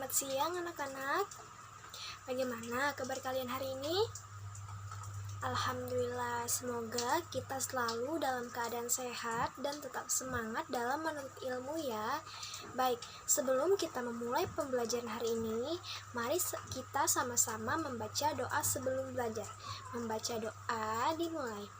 Selamat siang anak-anak. Bagaimana kabar kalian hari ini? Alhamdulillah, semoga kita selalu dalam keadaan sehat dan tetap semangat dalam menuntut ilmu ya. Baik, sebelum kita memulai pembelajaran hari ini, mari kita sama-sama membaca doa sebelum belajar. Membaca doa dimulai.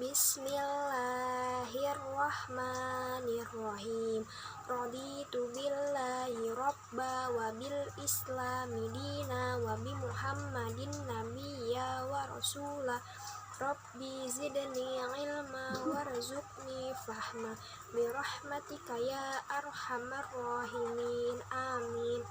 Bismillahirrahmanirrahim. Raditu billahi robba wa bil islami dina wa bi muhammadin nabiyya wa rasulah. Rabbi zidni ilma warzuqni fahma bi rahmatika ya arhamar rahimin. Amin.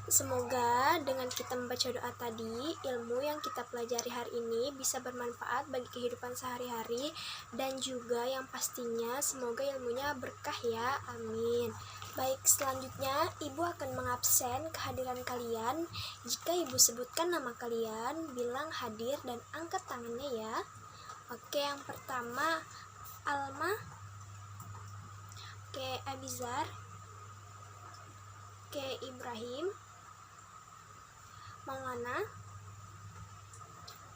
Semoga dengan kita membaca doa tadi, ilmu yang kita pelajari hari ini bisa bermanfaat bagi kehidupan sehari-hari, dan juga yang pastinya semoga ilmunya berkah ya, amin. Baik, selanjutnya Ibu akan mengabsen kehadiran kalian. Jika Ibu sebutkan nama kalian, bilang hadir dan angkat tangannya ya. Oke, yang pertama Alma. Oke, Abizar. Oke, Ibrahim. Maulana,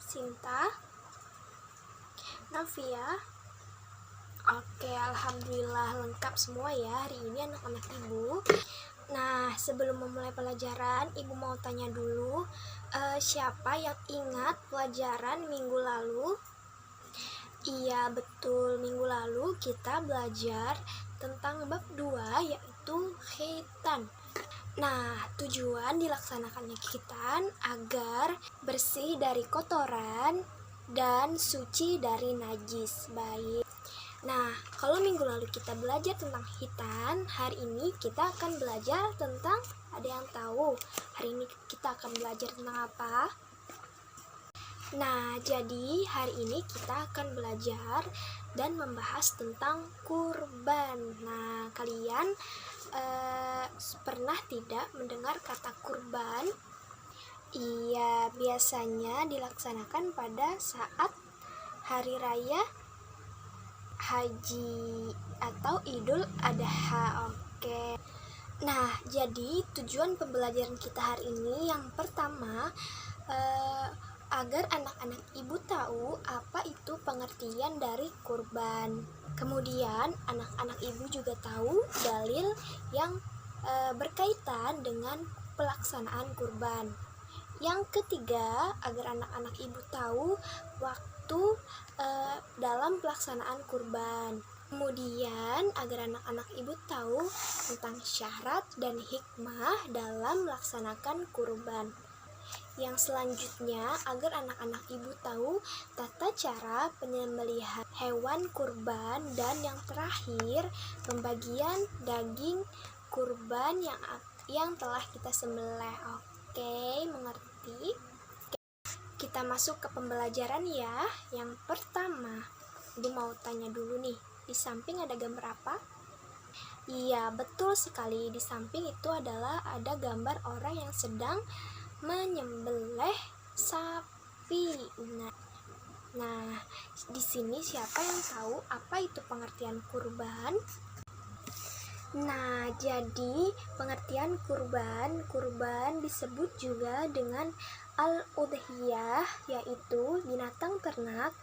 Sinta, Navia. Oke, alhamdulillah lengkap semua ya hari ini anak-anak Ibu. Nah, sebelum memulai pelajaran, Ibu mau tanya dulu, siapa yang ingat pelajaran minggu lalu? Iya, betul, minggu lalu kita belajar tentang bab 2, yaitu khitan. Nah, tujuan dilaksanakannya khitan agar bersih dari kotoran dan suci dari najis. Baik. Nah, kalau minggu lalu kita belajar tentang khitan, hari ini kita akan belajar tentang, ada yang tahu hari ini kita akan belajar tentang apa? Nah, jadi hari ini kita akan belajar dan membahas tentang kurban. Nah, kalian pernah tidak mendengar kata kurban? Iya, biasanya dilaksanakan pada saat hari raya haji atau Idul Adha. Oke. Nah, jadi tujuan pembelajaran kita hari ini yang pertama, agar anak-anak Ibu tahu apa itu pengertian dari kurban. Kemudian anak-anak Ibu juga tahu dalil yang berkaitan dengan pelaksanaan kurban. Yang ketiga, agar anak-anak Ibu tahu waktu dalam pelaksanaan kurban. Kemudian agar anak-anak Ibu tahu tentang syarat dan hikmah dalam melaksanakan kurban. Yang selanjutnya, agar anak-anak Ibu tahu tata cara penyembelihan hewan kurban, dan yang terakhir, pembagian daging kurban yang telah kita sembelih. Oke, mengerti? Kita masuk ke pembelajaran ya. Yang pertama, Ibu mau tanya dulu nih, di samping ada gambar apa? Iya, betul sekali. Di samping itu adalah ada gambar orang yang sedang menyembelih sapi. Nah, di sini siapa yang tahu apa itu pengertian kurban? Nah, jadi pengertian kurban disebut juga dengan al-udhiyah, yaitu binatang ternak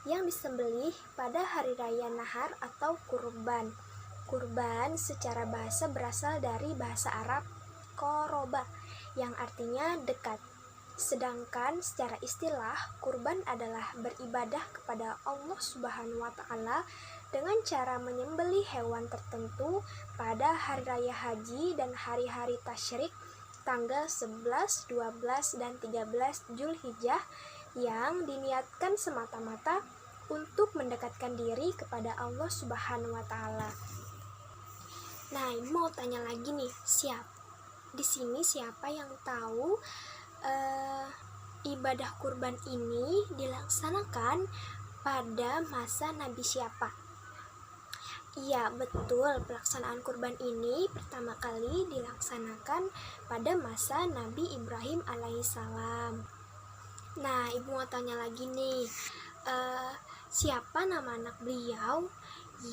yang disembelih pada hari raya nahar atau kurban. Kurban secara bahasa berasal dari bahasa Arab koroba, yang artinya dekat. Sedangkan secara istilah, kurban adalah beribadah kepada Allah Subhanahu wa Ta'ala dengan cara menyembelih hewan tertentu pada hari raya haji dan hari-hari tasyrik tanggal 11, 12, dan 13 Zulhijjah, yang diniatkan semata-mata untuk mendekatkan diri kepada Allah Subhanahu wa Ta'ala. Nah, ini mau tanya lagi nih, di sini siapa yang tahu ibadah kurban ini dilaksanakan pada masa Nabi siapa? Iya, betul, pelaksanaan kurban ini pertama kali dilaksanakan pada masa Nabi Ibrahim alaihissalam. Nah, Ibu mau tanya lagi nih, siapa nama anak beliau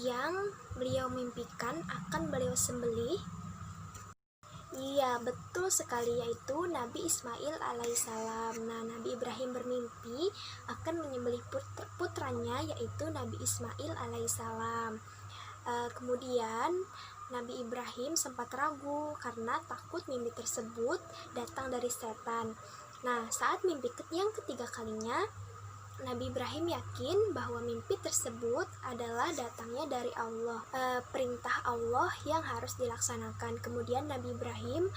yang beliau mimpikan akan beliau sembelih? Iya, Ya, betul sekali, yaitu Nabi Ismail alaihissalam. Nah, Nabi Ibrahim bermimpi akan menyembelih putranya, yaitu Nabi Ismail alaihissalam. Kemudian Nabi Ibrahim sempat ragu karena takut mimpi tersebut datang dari setan. Nah, saat mimpi yang ketiga kalinya, Nabi Ibrahim yakin bahwa mimpi tersebut adalah datangnya dari Allah, perintah Allah yang harus dilaksanakan. Kemudian Nabi Ibrahim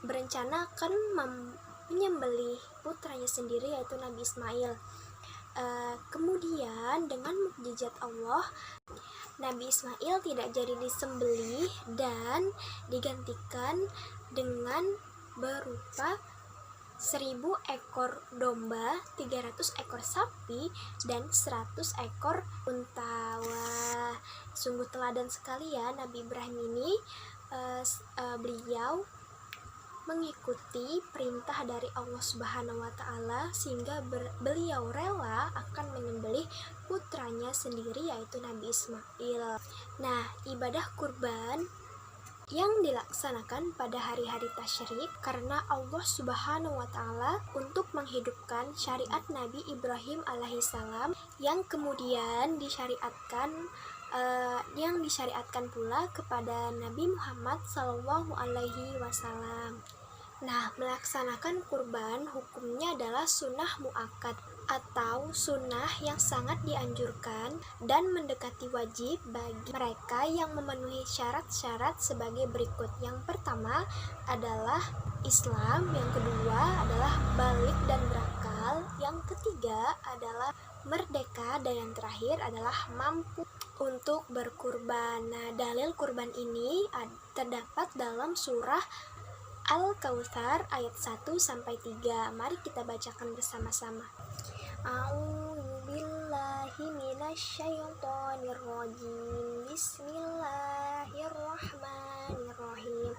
berencana akan menyembelih putranya sendiri, yaitu Nabi Ismail. Kemudian dengan mukjizat Allah, Nabi Ismail tidak jadi disembelih dan digantikan dengan berupa 1000 ekor domba, 300 ekor sapi, dan 100 ekor unta. Wah, sungguh teladan sekali ya Nabi Ibrahim ini. Beliau mengikuti perintah dari Allah Subhanahu wa Ta'ala, sehingga beliau rela akan menyembelih putranya sendiri, yaitu Nabi Ismail. Nah, ibadah kurban yang dilaksanakan pada hari-hari tasyrik karena Allah Subhanahu wa Ta'ala untuk menghidupkan syariat Nabi Ibrahim alaihissalam yang kemudian disyariatkan pula kepada Nabi Muhammad Sallallahu Alaihi Wasallam. Nah, melaksanakan kurban hukumnya adalah sunnah muakkad atau sunnah yang sangat dianjurkan dan mendekati wajib bagi mereka yang memenuhi syarat-syarat sebagai berikut. Yang pertama adalah Islam, yang kedua adalah balik dan berakal, yang ketiga adalah merdeka, dan yang terakhir adalah mampu untuk berkurban. Nah, dalil kurban ini terdapat dalam surah Al-Kautsar ayat 1-3. Mari kita bacakan bersama-sama. A'udzubillahi minasyaitonirrajim. Bismillahirrahmanirrahim.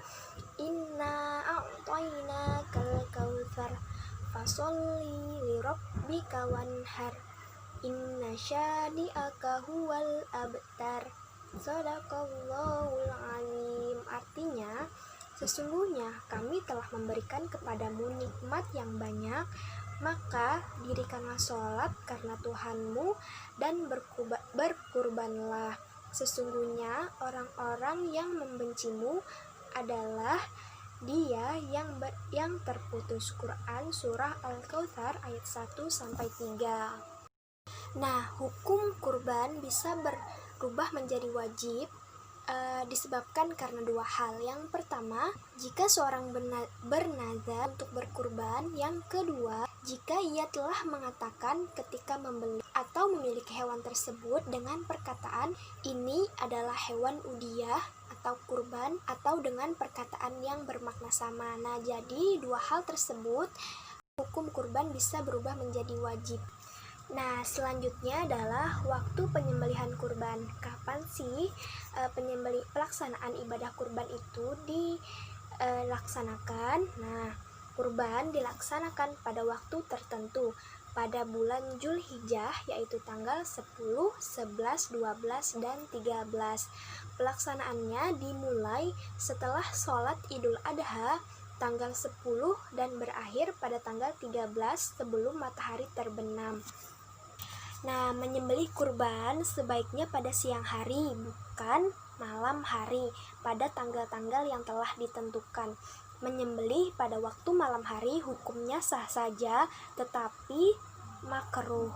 Inna a'tainakal kautsar fasholli lirabbika wanhar. Inna syani'aka huwal abtar. Shadaqallahul azim. Artinya, sesungguhnya kami telah memberikan kepadamu nikmat yang banyak, maka dirikanlah sholat karena Tuhanmu dan berkurbanlah. Sesungguhnya orang-orang yang membencimu adalah dia yang terputus. Quran Surah Al-Kautsar ayat 1-3. Nah, hukum kurban bisa berubah menjadi wajib disebabkan karena dua hal. Yang pertama, jika seorang bernazar untuk berkurban. Yang kedua, jika ia telah mengatakan ketika membeli atau memiliki hewan tersebut dengan perkataan ini adalah hewan udhiyah atau kurban, atau dengan perkataan yang bermakna sama. Nah, jadi dua hal tersebut hukum kurban bisa berubah menjadi wajib. Nah, selanjutnya adalah waktu penyembelihan kurban. Kapan sih pelaksanaan ibadah kurban itu dilaksanakan? Nah, kurban dilaksanakan pada waktu tertentu pada bulan Zulhijjah, yaitu tanggal 10, 11, 12, dan 13. Pelaksanaannya dimulai setelah sholat Idul Adha tanggal 10 dan berakhir pada tanggal 13 sebelum matahari terbenam. Nah, menyembelih kurban sebaiknya pada siang hari, bukan malam hari, pada tanggal-tanggal yang telah ditentukan. Menyembelih pada waktu malam hari hukumnya sah saja, tetapi makruh.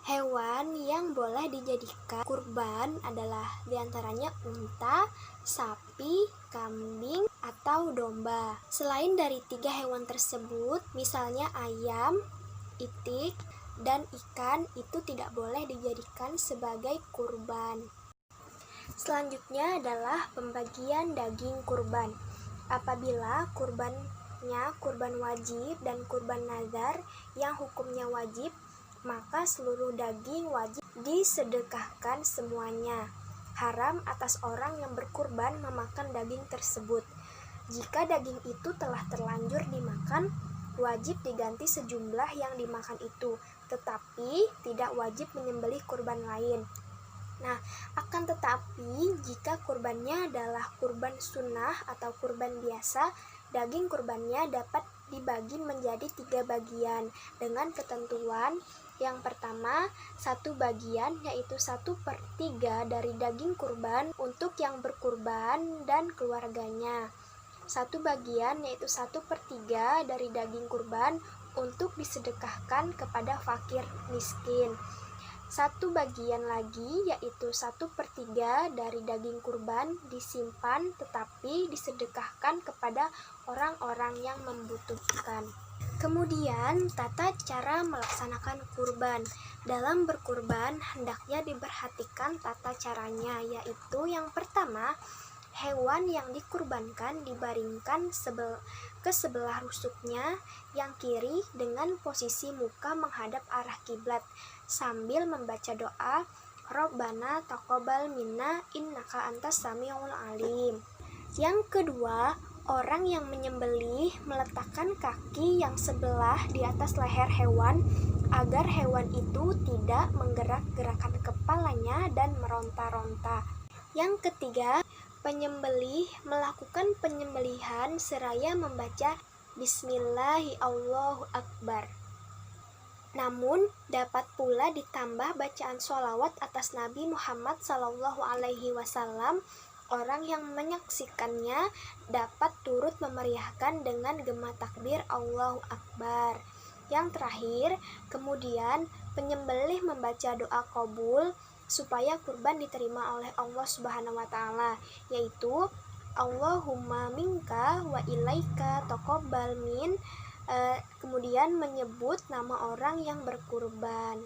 Hewan yang boleh dijadikan kurban adalah diantaranya unta, sapi, kambing, atau domba. Selain dari 3 hewan tersebut, misalnya ayam, itik, dan ikan, itu tidak boleh dijadikan sebagai kurban. Selanjutnya adalah pembagian daging kurban. Apabila kurbannya kurban wajib dan kurban nazar yang hukumnya wajib, maka seluruh daging wajib disedekahkan semuanya. Haram atas orang yang berkurban memakan daging tersebut. Jika daging itu telah terlanjur dimakan, wajib diganti sejumlah yang dimakan itu, tetapi tidak wajib menyembelih kurban lain. Nah, akan tetapi jika kurbannya adalah kurban sunnah atau kurban biasa, daging kurbannya dapat dibagi menjadi 3 bagian dengan ketentuan. Yang pertama, 1 bagian yaitu 1/3 dari daging kurban untuk yang berkurban dan keluarganya. 1 bagian yaitu 1/3 dari daging kurban untuk disedekahkan kepada fakir miskin. 1 bagian lagi yaitu 1/3 dari daging kurban disimpan tetapi disedekahkan kepada orang-orang yang membutuhkan. Kemudian tata cara melaksanakan kurban. Dalam berkurban hendaknya diperhatikan tata caranya, yaitu yang pertama, hewan yang dikurbankan dibaringkan ke sebelah rusuknya yang kiri dengan posisi muka menghadap arah kiblat sambil membaca doa Rabbana taqabbal minna innaka antas samiul alim. Yang kedua, orang yang menyembelih meletakkan kaki yang sebelah di atas leher hewan agar hewan itu tidak menggerak-gerakkan kepalanya dan meronta-ronta. Yang ketiga, penyembelih melakukan penyembelihan seraya membaca Bismillahi Allahu Akbar. Namun, dapat pula ditambah bacaan sholawat atas Nabi Muhammad SAW. Orang yang menyaksikannya dapat turut memeriahkan dengan gema takbir Allahu Akbar. Yang terakhir, kemudian penyembelih membaca doa qabul supaya kurban diterima oleh Allah Subhanahu wa taala, yaitu Allahumma minka wa ilaika taqabbal min, kemudian menyebut nama orang yang berkurban,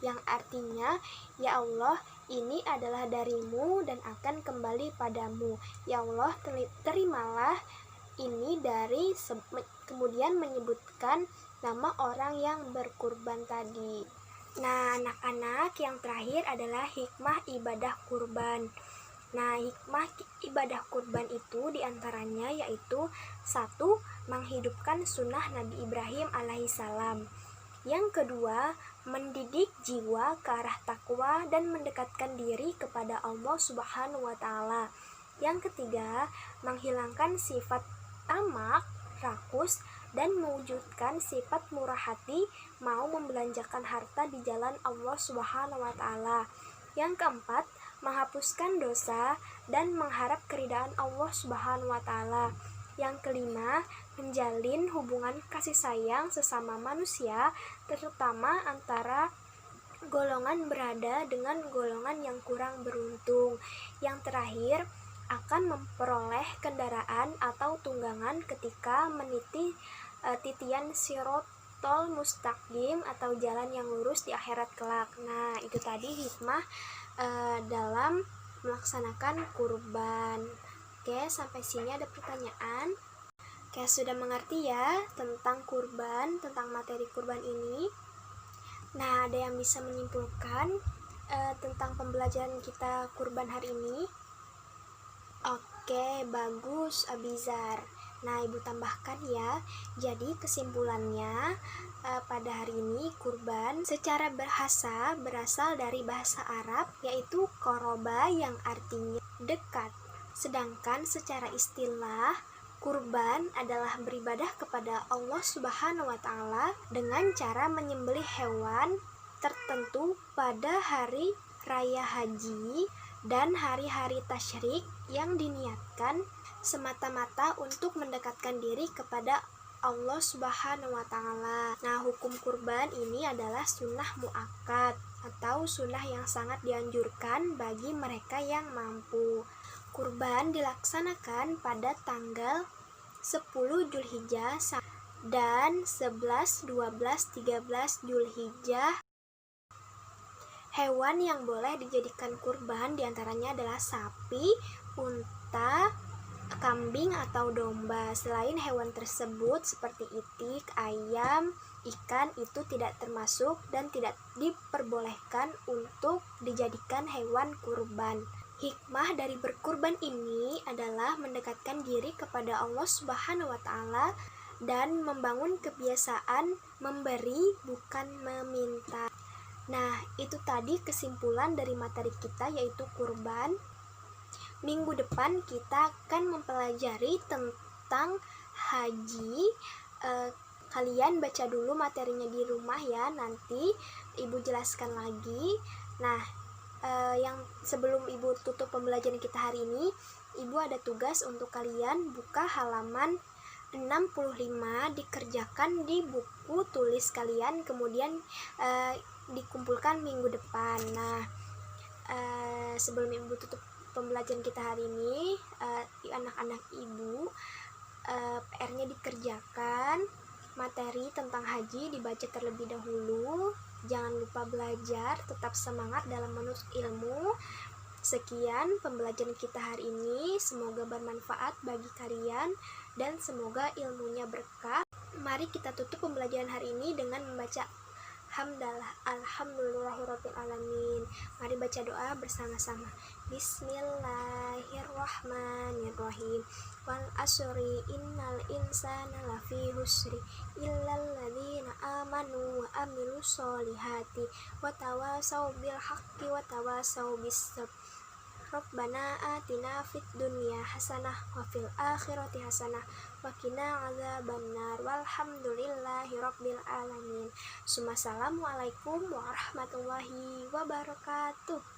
yang artinya, ya Allah, ini adalah darimu dan akan kembali padamu. Ya Allah, terimalah ini dari, kemudian menyebutkan nama orang yang berkurban tadi. Nah, anak-anak, yang terakhir adalah hikmah ibadah kurban. Nah, hikmah ibadah kurban itu diantaranya yaitu 1. Menghidupkan sunnah Nabi Ibrahim alaihissalam. Yang kedua, mendidik jiwa ke arah takwa dan mendekatkan diri kepada Allah Subhanahu wa taala. Yang ketiga, menghilangkan sifat tamak, rakus, dan mewujudkan sifat murah hati, mau membelanjakan harta di jalan Allah Subhanahu wa taala. Yang keempat, menghapuskan dosa dan mengharap keridhaan Allah Subhanahu wa taala. Yang kelima, menjalin hubungan kasih sayang sesama manusia, terutama antara golongan berada dengan golongan yang kurang beruntung. Yang terakhir, akan memperoleh kendaraan atau tunggangan ketika meniti titian sirotol mustaqim atau jalan yang lurus di akhirat kelak. Nah, itu tadi hikmah dalam melaksanakan kurban. Oke, sampai sini ada pertanyaan. Oke, sudah mengerti ya tentang kurban, tentang materi kurban ini. Nah, ada yang bisa menyimpulkan tentang pembelajaran kita kurban hari ini? Oke, bagus Abizar. Nah, Ibu tambahkan ya. Jadi kesimpulannya pada hari ini kurban secara bahasa berasal dari bahasa Arab yaitu qoroba yang artinya dekat. Sedangkan secara istilah kurban adalah beribadah kepada Allah Subhanahu wa taala dengan cara menyembelih hewan tertentu pada hari raya haji dan hari-hari tasyrik yang diniatkan semata-mata untuk mendekatkan diri kepada Allah Subhanahu wa taala. Nah, hukum kurban ini adalah sunnah muakkad atau sunnah yang sangat dianjurkan bagi mereka yang mampu. Kurban dilaksanakan pada tanggal 10 Zulhijjah dan 11, 12, 13 Zulhijjah. Hewan yang boleh dijadikan kurban diantaranya adalah sapi, unta, kambing atau domba. Selain hewan tersebut seperti itik, ayam, ikan itu tidak termasuk dan tidak diperbolehkan untuk dijadikan hewan kurban. Hikmah dari berkurban ini adalah mendekatkan diri kepada Allah Subhanahu wa taala dan membangun kebiasaan memberi bukan meminta. Nah, itu tadi kesimpulan dari materi kita, yaitu kurban. Minggu depan kita akan mempelajari tentang haji. Kalian baca dulu materinya di rumah ya, nanti ibu jelaskan lagi. Nah, yang sebelum ibu tutup pembelajaran kita hari ini, ibu ada tugas untuk kalian buka halaman 65, dikerjakan di buku tulis kalian, kemudian dikumpulkan minggu depan. Nah, sebelum ibu tutup pembelajaran kita hari ini, anak-anak ibu, PR-nya dikerjakan, materi tentang haji dibaca terlebih dahulu. Jangan lupa belajar, tetap semangat dalam menuntut ilmu. Sekian pembelajaran kita hari ini, semoga bermanfaat bagi kalian dan semoga ilmunya berkah. Mari kita tutup pembelajaran hari ini dengan membaca hamdalah alhamdulillahirabbil alamin. Mari baca doa bersama-sama. Bismillahirrahmanirrahim. Wal asri innal insana lafi husri illal ladzina amanu wa amilus solihati wa tawasau bil haqqi wa tawasau bis sabr. Rabbana atina fid dunya hasanah wa fil akhirati hasanah wa qina adzabannar. Walhamdulillahi rabbil alamin. Assalamualaikum warahmatullahi wabarakatuh.